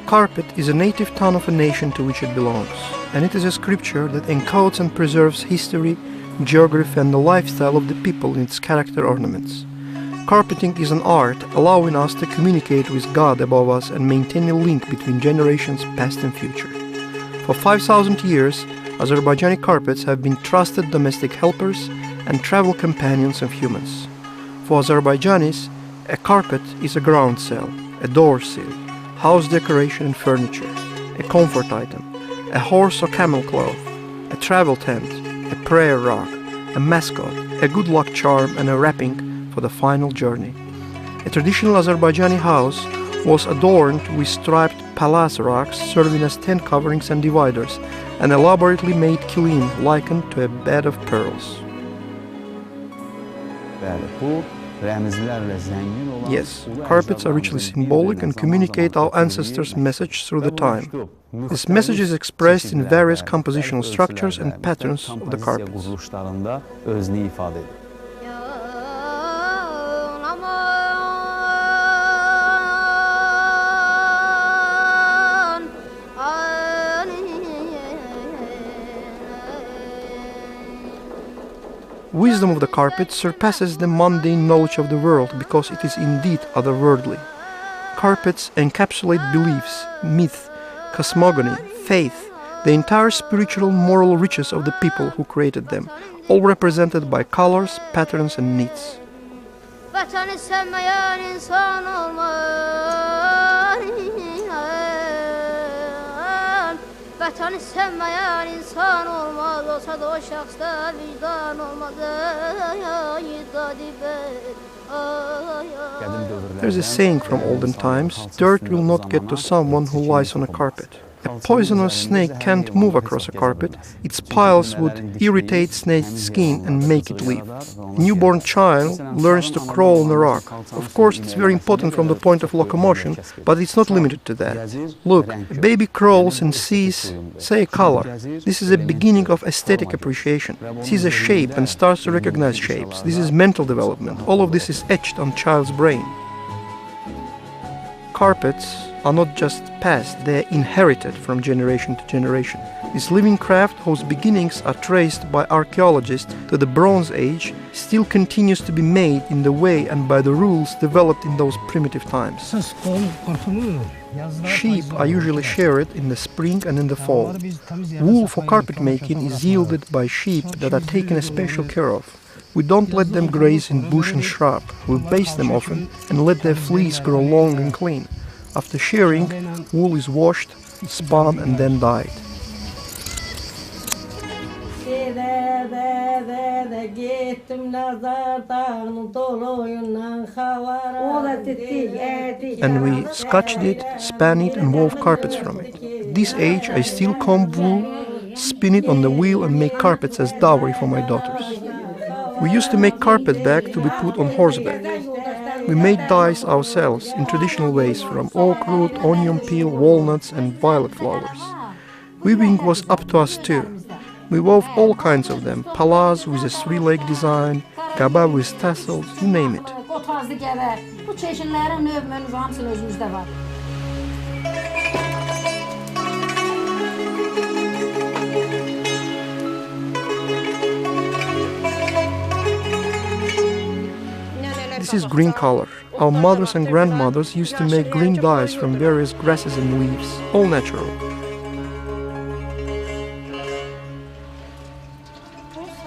carpet is a native tongue of a nation to which it belongs, and it is a scripture that encodes and preserves history, geography and the lifestyle of the people in its character ornaments. Carpeting is an art allowing us to communicate with God above us and maintain a link between generations past and future. For 5,000 years, Azerbaijani carpets have been trusted domestic helpers and travel companions of humans. For Azerbaijanis, a carpet is a ground cell, a door sill, house decoration and furniture, a comfort item, a horse or camel cloth, a travel tent, a prayer rug, a mascot, a good luck charm and a wrapping for the final journey. A traditional Azerbaijani house was adorned with striped palace rugs serving as tent coverings and dividers, an elaborately made kilim likened to a bed of pearls. Yes, carpets are richly symbolic and communicate our ancestors' message through the time. This message is expressed in various compositional structures and patterns of the carpets. Wisdom of the carpet surpasses the mundane knowledge of the world because it is indeed otherworldly. Carpets encapsulate beliefs, myth, cosmogony, faith, the entire spiritual moral riches of the people who created them, all represented by colors, patterns and needs. Vatanı sevmeyen insan olmaz, olsa da o şahslar vicdan olmaz. There's a saying from olden times, dirt will not get to someone who lies on a carpet. A poisonous snake can't move across a carpet. Its piles would irritate snake's skin and make it leave. A newborn child learns to crawl on a rock. Of course, it's very important from the point of locomotion, but it's not limited to that. Look, a baby crawls and sees, say, a color. This is a beginning of aesthetic appreciation. Sees a shape and starts to recognize shapes. This is mental development. All of this is etched on child's brain. Carpets are not just passed, they are inherited from generation to generation. This living craft, whose beginnings are traced by archaeologists to the Bronze Age, still continues to be made in the way and by the rules developed in those primitive times. Sheep are usually sheared in the spring and in the fall. Wool for carpet making is yielded by sheep that are taken especial care of. We don't let them graze in bush and shrub. We baste them often and let their fleece grow long and clean. After shearing, wool is washed, spun and then dyed. And we scotched it, span it and wove carpets from it. At this age I still comb wool, spin it on the wheel and make carpets as dowry for my daughters. We used to make carpetbag to be put on horseback. We made dyes ourselves in traditional ways from oak root, onion peel, walnuts and violet flowers. Weaving was up to us too. We wove all kinds of them, palaz with a three-leg design, gaba with tassels, you name it. This is green color. Our mothers and grandmothers used to make green dyes from various grasses and leaves, all natural.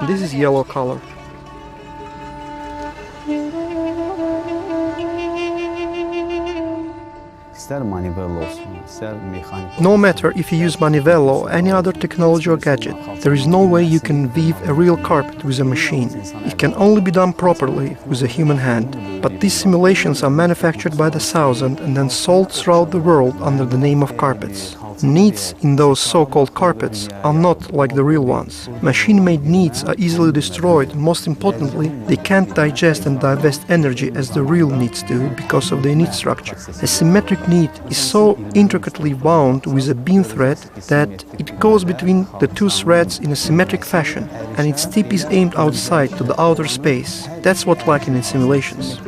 This is yellow color. No matter if you use manivello or any other technology or gadget, there is no way you can weave a real carpet with a machine. It can only be done properly with a human hand. But these simulations are manufactured by the thousand and then sold throughout the world under the name of carpets. Needs in those so-called carpets are not like the real ones. Machine-made needs are easily destroyed and most importantly, they can't digest and divest energy as the real needs do because of their need structure. A symmetric need is so intricately wound with a beam thread that it goes between the two threads in a symmetric fashion and its tip is aimed outside to the outer space. That's what's lacking in simulations.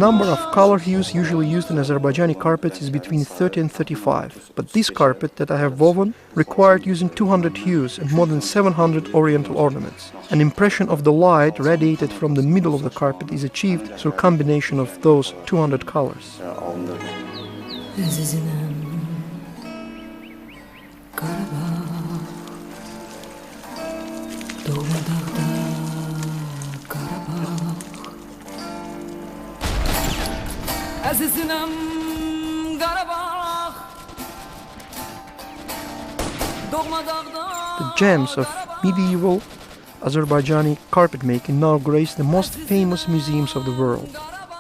number of color hues usually used in Azerbaijani carpets is between 30 and 35, but this carpet that I have woven required using 200 hues and more than 700 oriental ornaments. An impression of the light radiated from the middle of the carpet is achieved through a combination of those 200 colors. The gems of medieval Azerbaijani carpet making now grace the most famous museums of the world.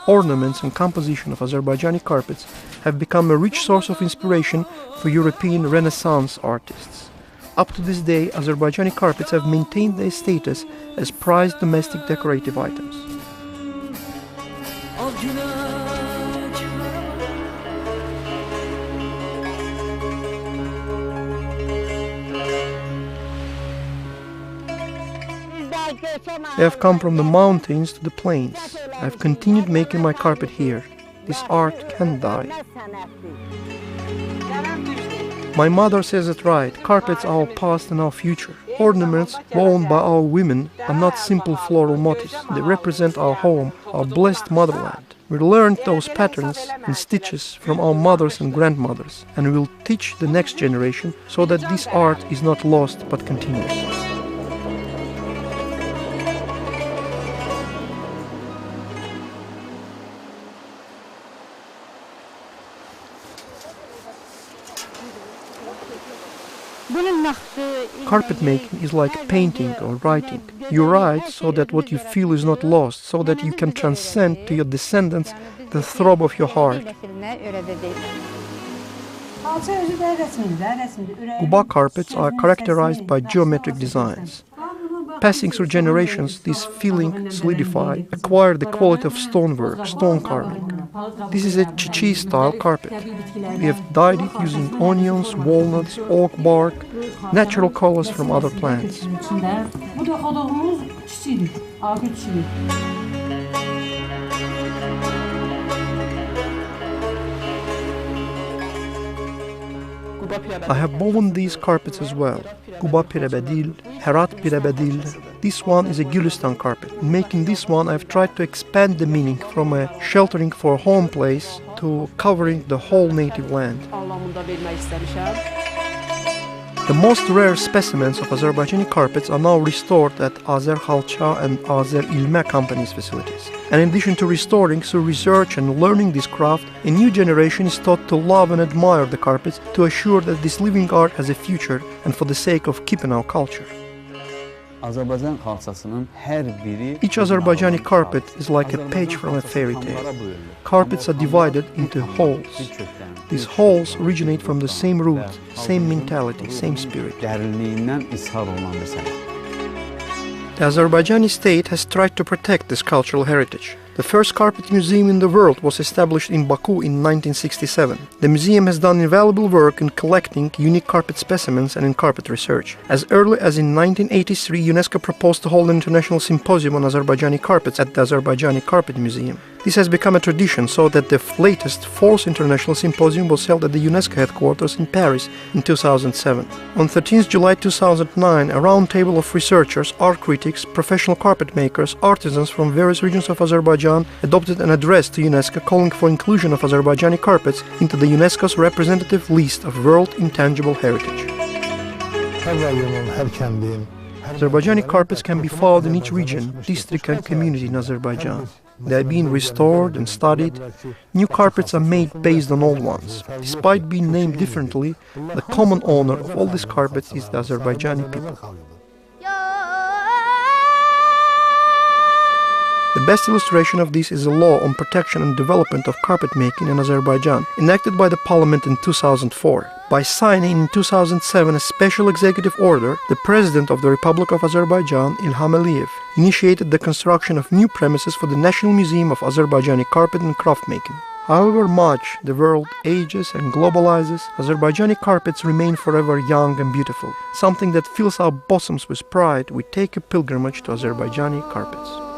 Ornaments and composition of Azerbaijani carpets have become a rich source of inspiration for European Renaissance artists. Up to this day, Azerbaijani carpets have maintained their status as prized domestic decorative items. I have come from the mountains to the plains. I have continued making my carpet here. This art can't die. My mother says it right. Carpets are our past and our future. Ornaments worn by our women are not simple floral motifs. They represent our home, our blessed motherland. We learned those patterns and stitches from our mothers and grandmothers, and we will teach the next generation so that this art is not lost but continues. Carpet making is like painting or writing. You write so that what you feel is not lost, so that you can transcend to your descendants the throb of your heart. Quba carpets are characterized by geometric designs. Passing through generations, this feeling solidified, acquired the quality of stonework, stone carving. This is a chichi-style carpet. We have dyed it using onions, walnuts, oak bark, natural colors from other plants. I have woven these carpets as well. Quba Pirebedil, Herat Pirebedil. This one is a Gülistan carpet. In making this one, I have tried to expand the meaning from a sheltering for a home place to covering the whole native land. The most rare specimens of Azerbaijani carpets are now restored at Azer Halcha and Azer İlme companies' facilities. And in addition to restoring, through research and learning this craft, a new generation is taught to love and admire the carpets to assure that this living art has a future and for the sake of keeping our culture. Each Azerbaijani carpet is like a page from a fairy tale. Carpets are divided into holes. These holes originate from the same root, same mentality, same spirit. The Azerbaijani state has tried to protect this cultural heritage. The first carpet museum in the world was established in Baku in 1967. The museum has done invaluable work in collecting unique carpet specimens and in carpet research. As early as in 1983, UNESCO proposed to hold an international symposium on Azerbaijani carpets at the Azerbaijani Carpet Museum. This has become a tradition, so that the latest fourth international symposium was held at the UNESCO headquarters in Paris in 2007. On 13 July 2009, a roundtable of researchers, art critics, professional carpet makers, artisans from various regions of Azerbaijan adopted an address to UNESCO calling for inclusion of Azerbaijani carpets into the UNESCO's representative list of World Intangible Heritage. Azerbaijani carpets can be found in each region, district and community in Azerbaijan. They are being restored and studied. New carpets are made based on old ones. Despite being named differently, the common owner of all these carpets is the Azerbaijani people. The best illustration of this is a law on protection and development of carpet making in Azerbaijan, enacted by the parliament in 2004. By signing in 2007 a special executive order, the President of the Republic of Azerbaijan, Ilham Aliyev, initiated the construction of new premises for the National Museum of Azerbaijani Carpet and Craft Making. However much the world ages and globalizes, Azerbaijani carpets remain forever young and beautiful. Something that fills our bosoms with pride, we take a pilgrimage to Azerbaijani carpets.